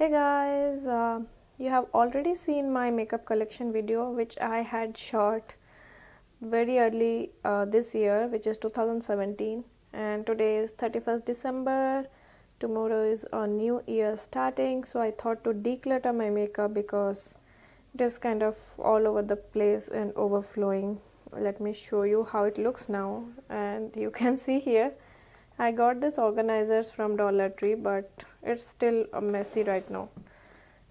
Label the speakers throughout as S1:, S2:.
S1: Hey guys, you have already seen my makeup collection video which I had shot very early this year, which is 2017, and today is 31st December. Tomorrow is a new year starting, so I thought to declutter my makeup because it is kind of all over the place and overflowing. Let me show you how it looks now, and you can see here I got this organizers from Dollar Tree, but it's still messy right now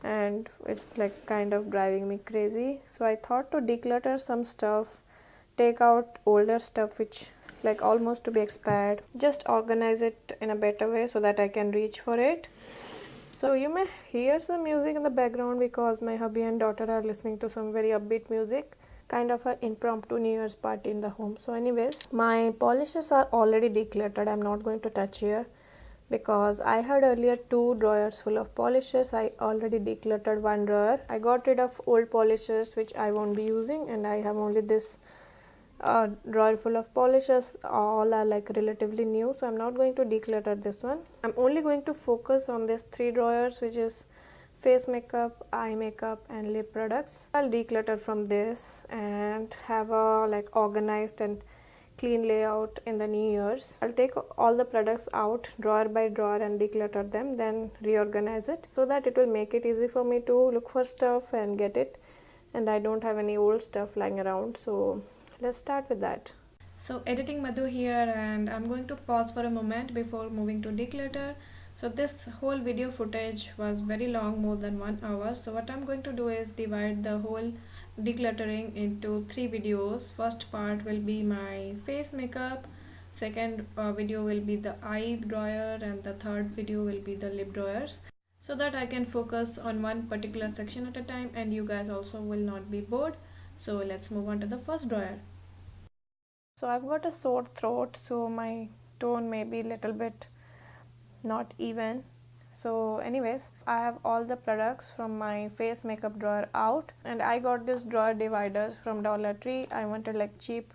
S1: and it's like kind of driving me crazy. So I thought to declutter some stuff, take out older stuff which like almost to be expired, just organize it in a better way so that I can reach for it. So you may hear some music in the background because my hubby and daughter are listening to some very upbeat music, kind of an impromptu New Year's party in the home. So anyways, my polishes are already decluttered. I'm not going to touch here because I had earlier 2 drawers full of polishes. I already decluttered 1 drawer. I got rid of old polishes which I won't be using, and I have only this drawer full of polishes. All are like relatively new, so I'm not going to declutter this one. I'm only going to focus on these 3 drawers, which is face makeup, eye makeup and lip products. I'll declutter from this and have a like organized and clean layout in the new year's. I'll take all the products out drawer by drawer and declutter them, then reorganize it so that it will make it easy for me to look for stuff and get it, and I don't have any old stuff lying around. So let's start with that. So editing Madhu here, and I'm going to pause for a moment before moving to declutter. So this whole video footage was very long, more than 1 hour. So what I'm going to do is divide the whole decluttering into 3 videos. First part will be my face makeup, second video will be the eye drawer, and the third video will be the lip drawers, so that I can focus on one particular section at a time and you guys also will not be bored. So let's move on to the first drawer. So I've got a sore throat, so my tone may be a little bit not even. So anyways, I have all the products from my face makeup drawer out, and I got this drawer divider from Dollar Tree. I wanted like cheap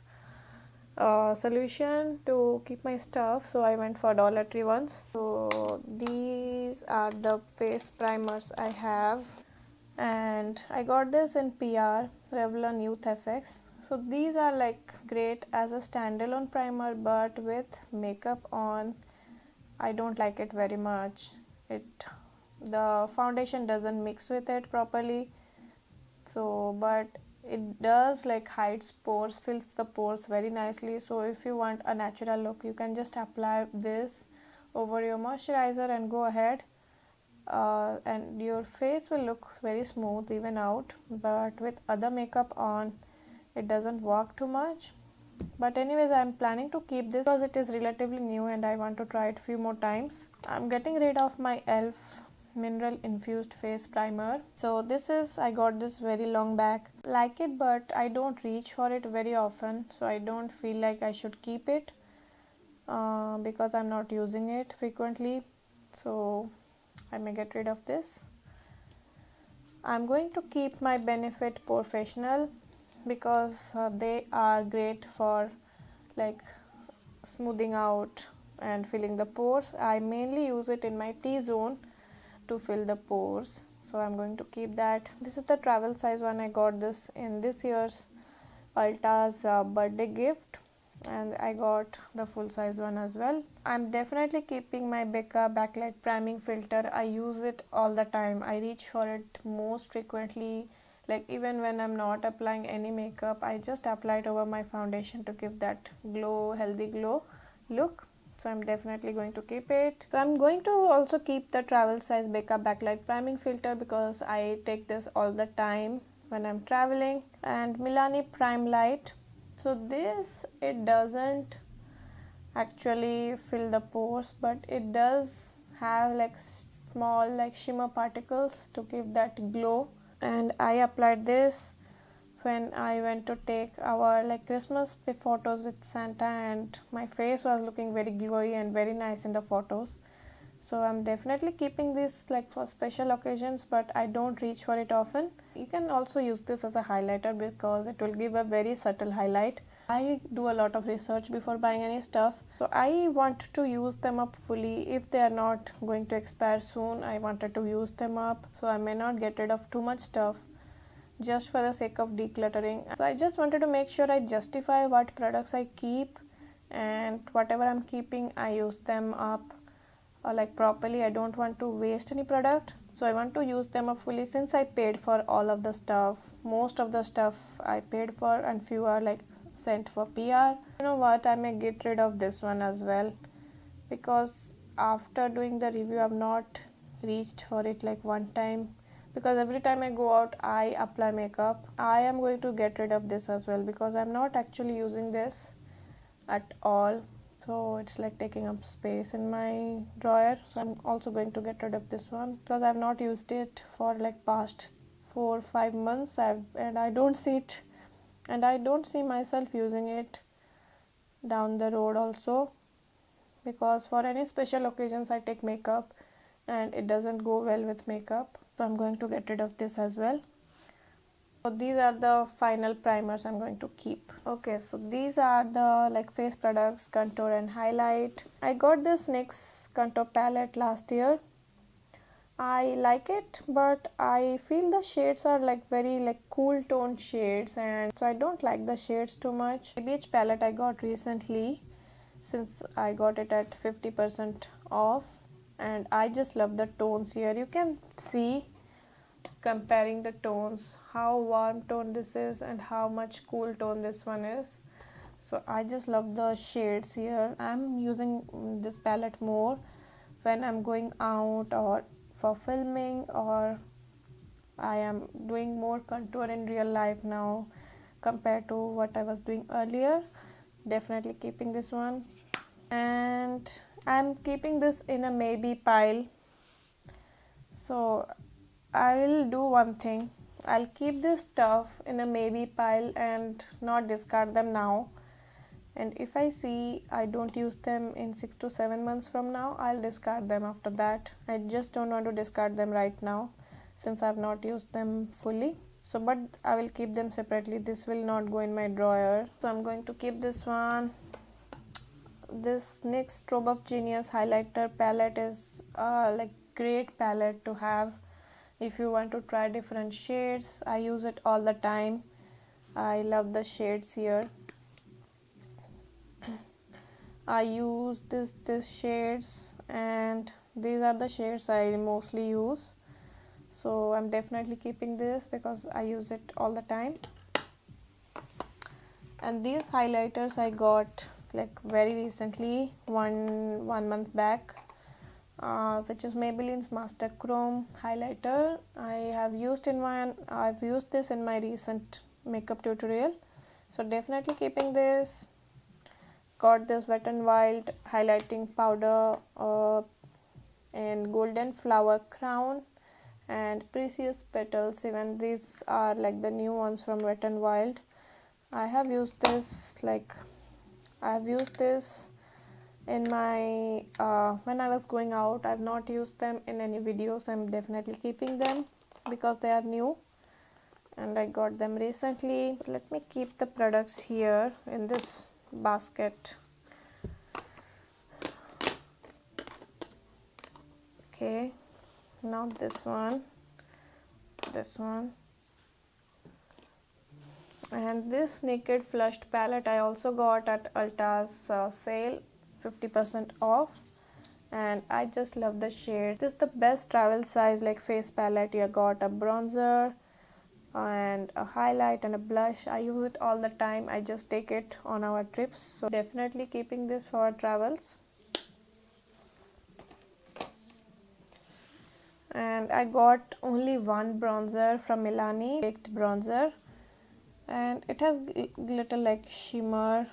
S1: solution to keep my stuff, so I went for Dollar Tree ones. So these are the face primers I have, and I got this in PR Revlon Youth FX. So these are like great as a standalone primer, but with makeup on I don't like it very much. The foundation doesn't mix with it properly, so but it does like hides pores, fills the pores very nicely. So if you want a natural look, you can just apply this over your moisturizer and go ahead, and your face will look very smooth even out, but with other makeup on it doesn't work too much. But anyways, I'm planning to keep this because it is relatively new and I want to try it few more times. I'm getting rid of my e.l.f. mineral infused face primer. So this is, I got this very long back. Like it, but I don't reach for it very often, so I don't feel like I should keep it because I'm not using it frequently, so I may get rid of this. I'm going to keep my Benefit Professional because they are great for like smoothing out and filling the pores. I mainly use it in my T-zone to fill the pores, so I'm going to keep that. This is the travel size one. I got this in this year's Ulta's birthday gift, and I got the full size one as well. I'm definitely keeping my Becca backlight priming filter. I use it all the time. I reach for it most frequently, like even when I'm not applying any makeup, I just apply it over my foundation to give that glow, healthy glow look. So I'm definitely going to keep it. So I'm going to also keep the travel size Becca backlight priming filter because I take this all the time when I'm traveling. And Milani Prime Light. So this, it doesn't actually fill the pores, but it does have like small like shimmer particles to give that glow. And I applied this when I went to take our like Christmas photos with Santa, and my face was looking very glowy and very nice in the photos. So I'm definitely keeping this like for special occasions, but I don't reach for it often. You can also use this as a highlighter because it will give a very subtle highlight. I do a lot of research before buying any stuff, so I want to use them up fully. If they are not going to expire soon, I wanted to use them up, so I may not get rid of too much stuff just for the sake of decluttering. So I just wanted to make sure I justify what products I keep, and whatever I'm keeping I use them up like properly. I don't want to waste any product, so I want to use them up fully. Since I paid for all of the stuff, most of the stuff I paid for, and few are like sent for PR. You know what, I may get rid of this one as well, because after doing the review I've not reached for it like one time, because every time I go out I apply makeup. I am going to get rid of this as well, because I'm not actually using this at all, so it's like taking up space in my drawer. So I'm also going to get rid of this one, because I've not used it for like past 4-5 months. And I don't see it, and I don't see myself using it down the road also, because for any special occasions I take makeup and it doesn't go well with makeup. So I'm going to get rid of this as well. So these are the final primers I'm going to keep. Okay, so these are the like face products, contour and highlight. I got this NYX contour palette last year. I like it, but I feel the shades are like very like cool tone shades, and so I don't like the shades too much. BH palette I got recently, since I got it at 50% off, and I just love the tones here. You can see, comparing the tones, how warm tone this is and how much cool tone this one is. So I just love the shades here. I'm using this palette more when I'm going out or for filming, or I am doing more contour in real life now compared to what I was doing earlier. Definitely keeping this one, and I'm keeping this in a maybe pile. So I will do one thing, I'll keep this stuff in a maybe pile and not discard them now, and if I see I don't use them in 6 to 7 months from now, I'll discard them after that. I just don't want to discard them right now since I've not used them fully. So but I will keep them separately. This will not go in my drawer. So I'm going to keep this one. This NYX Strobe of Genius highlighter palette is like great palette to have if you want to try different shades. I use it all the time. I love the shades here. I use this shades, and these are the shades I mostly use. So I'm definitely keeping this because I use it all the time. And these highlighters I got like very recently, one month back, which is Maybelline's Master Chrome highlighter. I've used this in my recent makeup tutorial, so definitely keeping this. Got this Wet n Wild highlighting powder and Golden Flower Crown and Precious Petals. Even these are like the new ones from Wet n Wild. I have used this in my when I was going out. I've not used them in any videos. I'm definitely keeping them because they are new and I got them recently. Let me keep the products here in this basket. Okay, now this one, and this Naked Flushed palette I also got at Ulta's sale, 50% off, and I just love the shade. This is the best travel size like face palette. You got a bronzer and a highlight and a blush. I use it all the time. I just take it on our trips, so definitely keeping this for our travels. And I got only one bronzer from Milani, baked bronzer, and it has glitter like shimmer.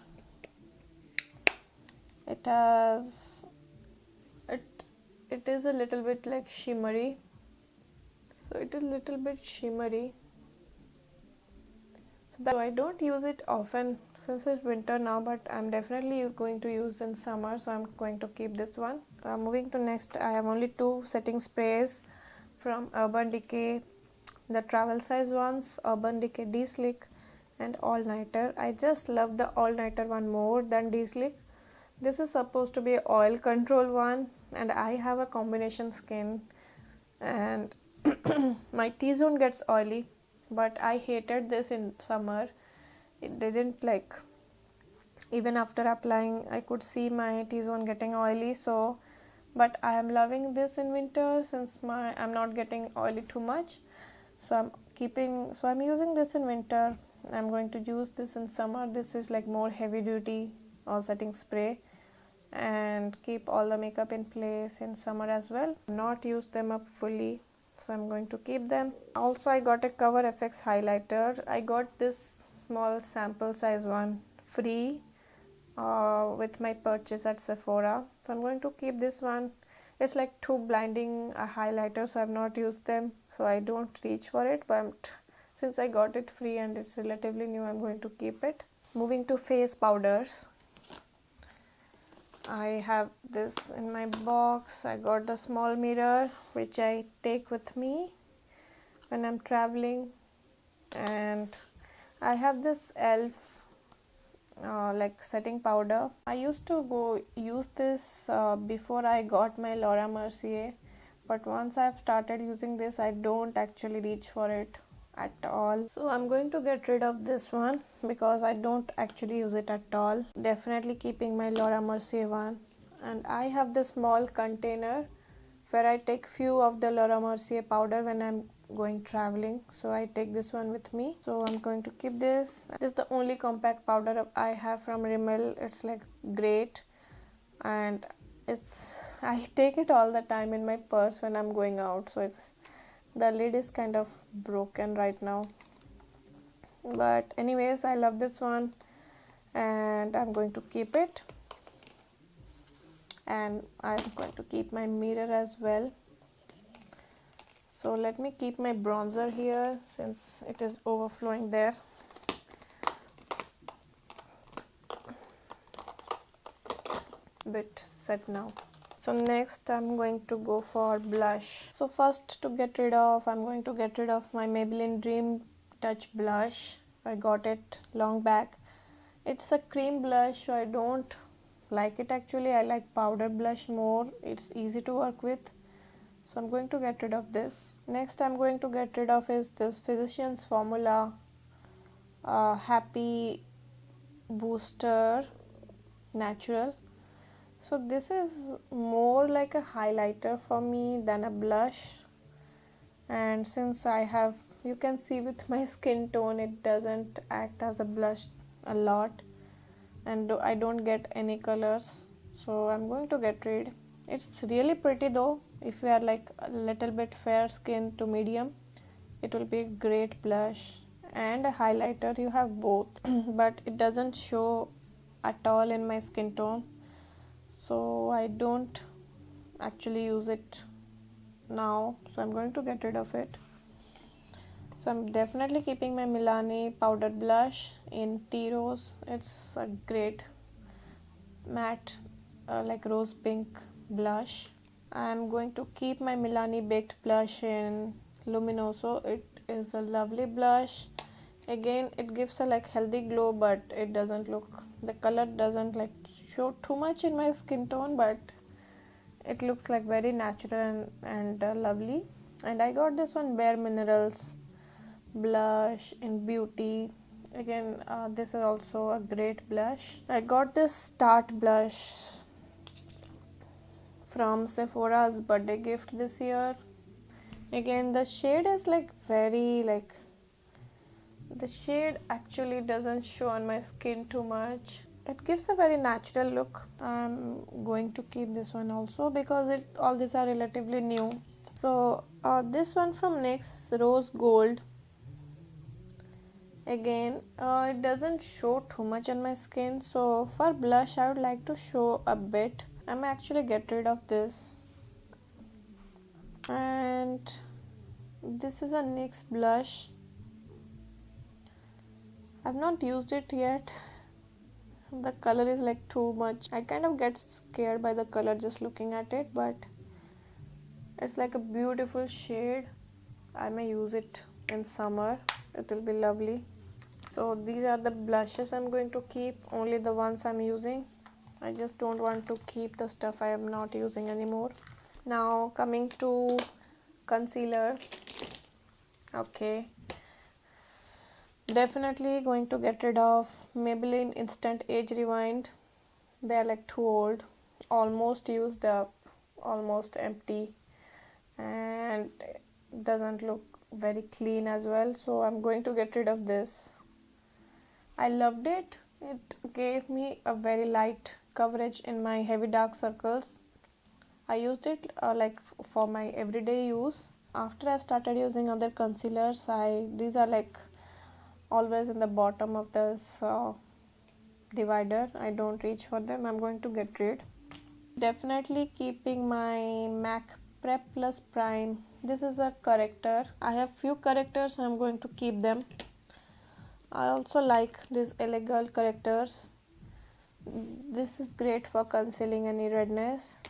S1: It is a little bit like shimmery, so it is a little bit shimmery. So I don't use it often since it's winter now, but I'm definitely going to use in summer, so I'm going to keep this one. Moving to next, I have only two setting sprays from Urban Decay, the travel size ones, Urban Decay D-Slick and all nighter. I just love the all nighter one more than D-Slick. This is supposed to be oil control one, and I have a combination skin, and my T-zone gets oily, but I hated this in summer. It didn't like, even after applying I could see my T-zone getting oily, so but I am loving this in winter since I'm not getting oily too much. So I'm using this in winter. I'm going to use this in summer. This is like more heavy duty all setting spray, and keep all the makeup in place in summer as well. Not use them up fully, so I'm going to keep them. Also, I got a Cover FX highlighter. I got this small sample size one free with my purchase at Sephora, so I'm going to keep this one. It's like too blinding a highlighter, so I've not used them, so I don't reach for it, but since I got it free and it's relatively new, I'm going to keep it. Moving to face powders, I have this in my box. I got the small mirror which I take with me when I'm traveling, and I have this elf like setting powder. I used to go use this before I got my Laura Mercier, but once I've started using this, I don't actually reach for it at all. So I'm going to get rid of this one because I don't actually use it at all. Definitely keeping my Laura Mercier one. And I have this small container where I take few of the Laura Mercier powder when I'm going traveling, so I take this one with me. So I'm going to keep this. This is the only compact powder I have from Rimmel. It's like great, and I take it all the time in my purse when I'm going out. So the lid is kind of broken right now, but anyways, I love this one and I'm going to keep it. And I'm going to keep my mirror as well. So let me keep my bronzer here since it is overflowing there. Bit set now. So next I'm going to go for blush. So first, to get rid of, I'm going to get rid of my Maybelline Dream Touch blush. I got it long back. It's a cream blush, so I don't like it actually. I like powder blush more. It's easy to work with. So I'm going to get rid of this. Next I'm going to get rid of is this Physicians Formula Happy Booster Natural. So this is more like a highlighter for me than a blush, and since you can see with my skin tone, it doesn't act as a blush a lot, and I don't get any colors, so I'm going to get rid. It's really pretty though. If you are like a little bit fair skin to medium, it will be a great blush and a highlighter. You have both but it doesn't show at all in my skin tone, so I don't actually use it now, so I'm going to get rid of it. So I'm definitely keeping my Milani powder blush in Tea Rose. It's a great matte like rose pink blush. I'm going to keep my Milani baked blush in Luminoso. It is a lovely blush. Again, it gives a like healthy glow, but it doesn't look, the color doesn't like show too much in my skin tone, but it looks like very natural and lovely. And I got this one Bare Minerals blush in Beauty. Again, this is also a great blush. I got this Tarte blush from Sephora's birthday gift this year. Again, the shade is like very like, the shade actually doesn't show on my skin too much. It gives a very natural look. I'm going to keep this one also because all these are relatively new. So this one from NYX, Rose Gold. Again, it doesn't show too much on my skin, so for blush I would like to show a bit. I'm actually get rid of this. And this is a NYX blush. I've not used it yet. The color is like too much. I kind of get scared by the color just looking at it, but it's like a beautiful shade. I may use it in summer. It will be lovely. So these are the blushes I'm going to keep, only the ones I'm using. I just don't want to keep the stuff I am not using anymore. Now coming to concealer. Okay, definitely going to get rid of Maybelline Instant Age Rewind. They are like too old, almost used up, almost empty, and doesn't look very clean as well. So I'm going to get rid of this. I loved it. It gave me a very light coverage in my heavy dark circles. I used it for my everyday use. After I've started using other concealers, these are like always in the bottom of this divider. I don't reach for them. I'm going to get rid. Definitely keeping my MAC Prep Plus Prime. This is a corrector. I have few correctors, so I'm going to keep them. I also like these Elegant correctors. This is great for concealing any redness,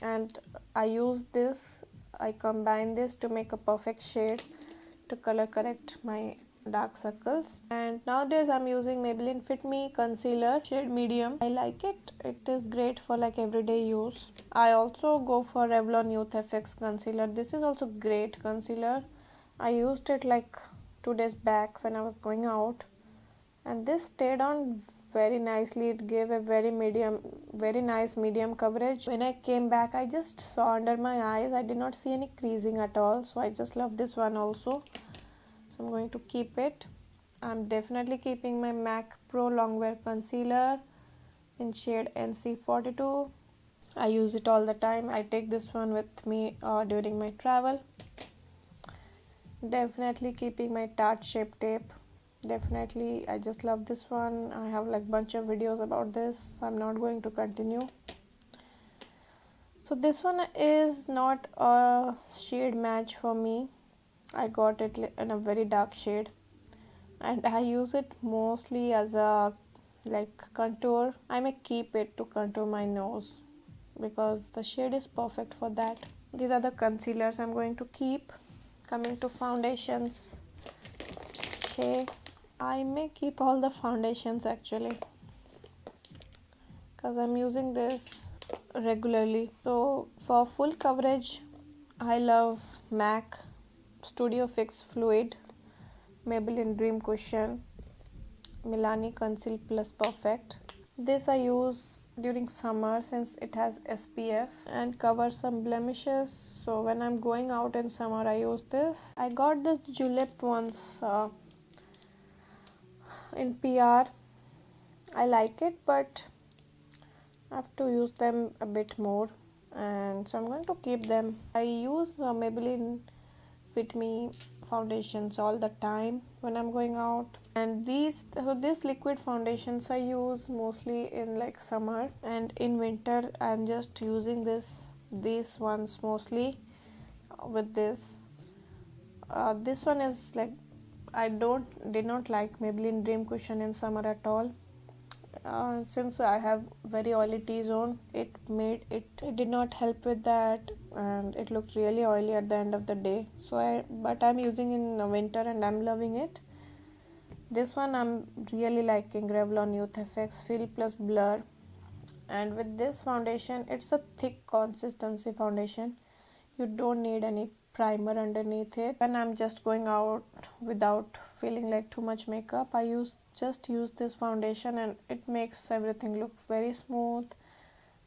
S1: and I use this. I combine this to make a perfect shade to color correct my dark circles. And nowadays I'm using Maybelline Fit Me concealer shade medium. I like it. It is great for like everyday use. I also go for Revlon Youth FX concealer. This is also great concealer. I used it like 2 days back when I was going out, and this stayed on very nicely. It gave a very nice medium coverage. When I came back, I just saw under my eyes, I did not see any creasing at all. So I just love this one also. So I'm going to keep it. I'm definitely keeping my MAC Pro Longwear concealer in shade NC42. I use it all the time. I take this one with me during my travel. Definitely keeping my Tarte Shape Tape. Definitely, I just love this one. I have like bunch of videos about this, so I'm not going to continue. So this one is not a shade match for me. I got it in a very dark shade, and I use it mostly as a like contour. I may keep it to contour my nose because the shade is perfect for that. These are the concealers I'm going to keep. Coming to foundations. Okay, I may keep all the foundations actually because I'm using this regularly. So for full coverage, I love MAC Studio Fix Fluid, Maybelline Dream Cushion, Milani Conceal Plus Perfect. This I use during summer since it has SPF and covers some blemishes. So when I'm going out in summer, I use this. I got this Julep once in PR. I like it, but I have to use them a bit more, and so I'm going to keep them. I use Maybelline Fit Me foundations all the time when I'm going out, and these liquid foundations I use mostly in like summer, and in winter I'm just using these ones mostly with this. This one is like I did not like Maybelline Dream Cushion in summer at all. Since I have very oily T-zone, it did not help with that, and it looked really oily at the end of the day. But I'm using in winter and I'm loving it. This one I'm really liking, Revlon Youth FX Fill Plus Blur, and with this foundation, it's a thick consistency foundation. You don't need any primer underneath it. When I'm just going out without feeling like too much makeup, I just use this foundation, and it makes everything look very smooth.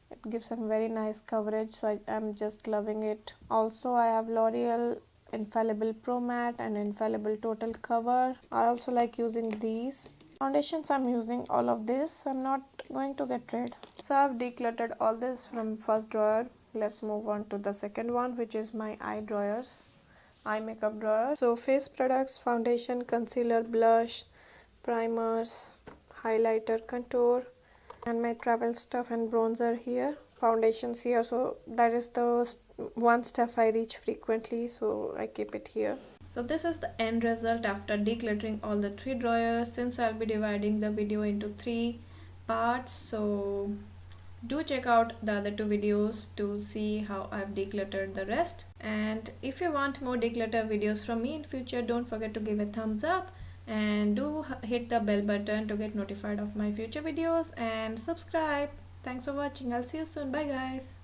S1: It gives a very nice coverage, so I'm just loving it. Also, I have L'Oreal Infallible Pro Matte and Infallible Total Cover. I also like using these foundations. I'm using all of this, so I'm not going to get rid. So I've decluttered all this from first drawer. Let's move on to the second one, which is my eye makeup drawer. So face products, foundation, concealer, blush, primers, highlighter, contour, and my travel stuff and bronzer here, foundations here. So that is the one stuff I reach frequently, so I keep it here. So this is the end result after decluttering all the 3 drawers, since I'll be dividing the video into 3 parts. So do check out the other 2 videos to see how I've decluttered the rest. And if you want more declutter videos from me in future, don't forget to give a thumbs up and do hit the bell button to get notified of my future videos and subscribe. Thanks for watching. I'll see you soon. Bye guys.